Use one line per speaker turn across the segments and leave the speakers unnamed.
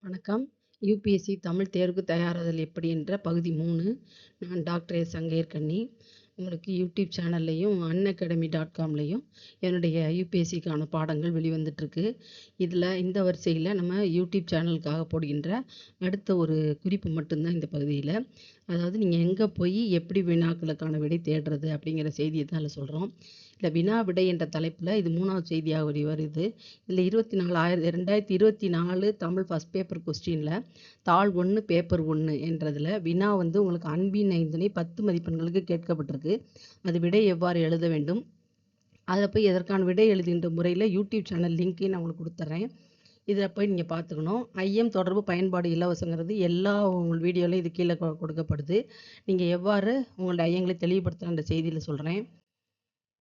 வணக்கம். யுபிஎஸ்சி தமிழ் தேர்வுக்கு தயாராதல் எப்படி என்ற பகுதி 3. நான் டாக்டர் எஸ். சங்கையர்கண்ணி. உங்களுக்கு யூடியூப் சேனல்லையும் unacademy.comலையும் என்னுடைய யுபிஎஸ்சிக்கான பாடங்கள் வெளிவந்துட்டுருக்கு. இதில் இந்த வரிசையில் நம்ம யூடியூப் சேனலுக்காக போடுகின்ற அடுத்த ஒரு குறிப்பு மட்டும்தான் இந்த பகுதியில். அதாவது நீங்கள் எங்கே போய் எப்படி வினாக்களுக்கான விடை தேடுறது அப்படிங்கிற செய்தியை தான் அதில் சொல்கிறோம். இல்லை வினா விடை என்ற தலைப்பில் இது 3வது செய்தியாக வருது. இதில் 2024 தமிழ் ஃபஸ்ட் பேப்பர் கொஸ்டினில் தாள் 1 பேப்பர் 1 என்றதில் வினா உங்களுக்கு அன்பின் ஐந்தினை 10 மதிப்பெண்களுக்கு கேட்கப்பட்டிருக்கு. அது விடை எவ்வாறு எழுத வேண்டும், அதில் போய் எதற்கான விடை எழுதுகின்ற முறையில் யூடியூப் சேனல் லிங்க்கையும் நான் உங்களுக்கு கொடுத்துட்றேன். இதில் போய் நீங்கள் பார்த்துக்கணும். ஐயம் தொடர்பு பயன்பாடு இலவசங்கிறது எல்லா உங்கள் வீடியோலையும் இது கீழே கொடுக்கப்படுது. நீங்கள் எவ்வாறு உங்களுடைய ஐயங்களை தெளிவுபடுத்துகிற செய்தியில் சொல்கிறேன்.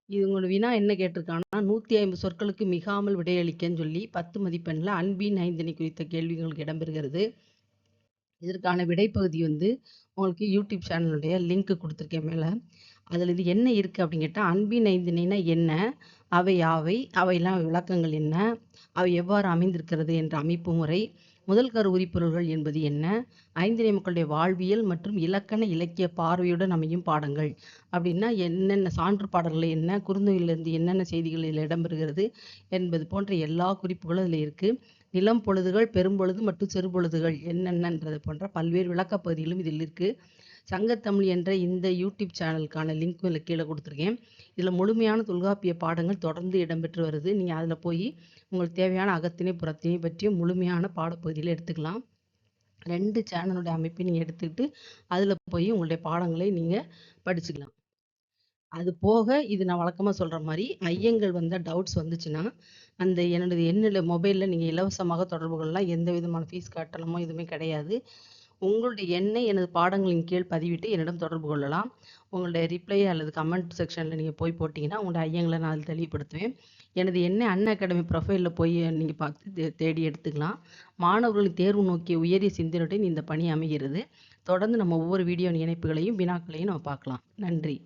இது உங்களோட வினா என்ன கேட்டிருக்காங்கன்னா 150 சொற்களுக்கு மிகாமல் விடையளிக்கன்னு சொல்லி 10 மதிப்பெண்ணில் அன்பின் ஐந்திணை குறித்த கேள்விகளுக்கு இடம்பெறுகிறது. இதற்கான விடைப்பகுதி உங்களுக்கு யூடியூப் சேனலுடைய லிங்க் கொடுத்துருக்கேன் மேலே. அதில் இது என்ன இருக்குது அப்படின்னு கேட்டால், அன்பின் ஐந்திணைனா என்ன, அவை யாவை, அவையெல்லாம் விளக்கங்கள் என்ன, அவை எவ்வாறு அமைந்திருக்கிறது என்ற அமைப்பு முறை, முதல் கரு உரிப்பொருள்கள் என்பது என்ன, ஐந்திணை மக்களுடைய வாழ்வியல் மற்றும் இலக்கண இலக்கிய பார்வையுடன் அமையும் பாடங்கள் அப்படின்னா என்னென்ன, சான்று பாடல்கள் என்ன, குறுந்தொகையிலிருந்து என்னென்ன செய்திகள் இதில் இடம்பெறுகிறது என்பது போன்ற எல்லா குறிப்புகளும் இதில் இருக்குது. நிலம் பொழுதுகள், பெரும்பொழுது மற்றும் சிறுபொழுதுகள் என்னென்னன்றது போன்ற பல்வேறு விளக்கப் பகுதிகளும் இதில் இருக்குது. சங்கத்தமிழ் என்ற இந்த யூடியூப் சேனலுக்கான லிங்க் இதில் கீழே கொடுத்துருக்கேன். இதில் முழுமையான தொல்காப்பிய பாடங்கள் தொடர்ந்து இடம்பெற்று வருது. நீங்கள் அதில் போய் உங்களுக்கு தேவையான அகத்திணை புறத்திணை பற்றிய முழுமையான பாடப்பகுதியில் எடுத்துக்கலாம். 2 சேனலுடைய அமைப்பை நீங்கள் எடுத்துக்கிட்டு அதில் போய் உங்களுடைய பாடங்களை நீங்கள் படிச்சுக்கலாம். அது போக இது நான் வழக்கமாக சொல்கிற மாதிரி ஐயங்கள் டவுட்ஸ் வந்துச்சுன்னா அந்த என்னுடைய மொபைலில் நீங்கள் இலவசமாக தொடர்பு கொள்ளலாம். எந்த விதமான ஃபீஸ் கட்டணமோ எதுவுமே கிடையாது. உங்களுடைய எண்ணை எனது பாடங்களின் கீழ் பதிவிட்டு என்னிடம் தொடர்பு கொள்ளலாம். உங்களுடைய ரிப்ளை அல்லது கமெண்ட் செக்ஷனில் நீங்கள் போய் போட்டிங்கன்னா உங்களுடைய ஐயங்களை நான் அதில் தெளிவுபடுத்துவேன். எனது எண்ணை அன்அகாடமி ப்ரொஃபைலில் போய் நீங்கள் பார்த்து தேடி எடுத்துக்கலாம். மாணவர்களின் தேர்வு நோக்கிய உயரிய சிந்தனையுடன் இந்த பணி அமைகிறது. தொடர்ந்து நம்ம ஒவ்வொரு வீடியோ இணைப்புகளையும் வினாக்களையும் நம்ம பார்க்கலாம். நன்றி.